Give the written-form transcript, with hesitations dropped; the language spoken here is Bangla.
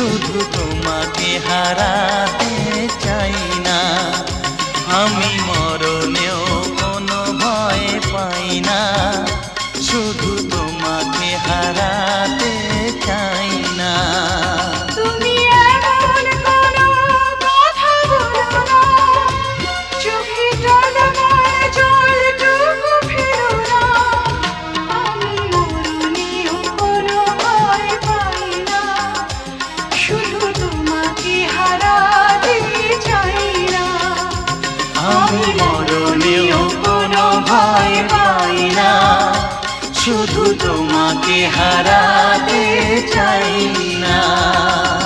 শুধু তোমাকে হারাতে চাই না। আমি মরণেও কোনো ভয় পাই না, শুধু তোমাকে হারাতে চাই না। তুমি এমন কোনো কথা বলো না, চোখে জলময় জলটুকু ফেলো না। আমি মরণেও কোনো ভয় পাই না, শুধু তোমাকে হারাতে চাই না। আমি মরণেও কোনো ভয় পাই না, শুধু তোমাকে হারাতে চাই।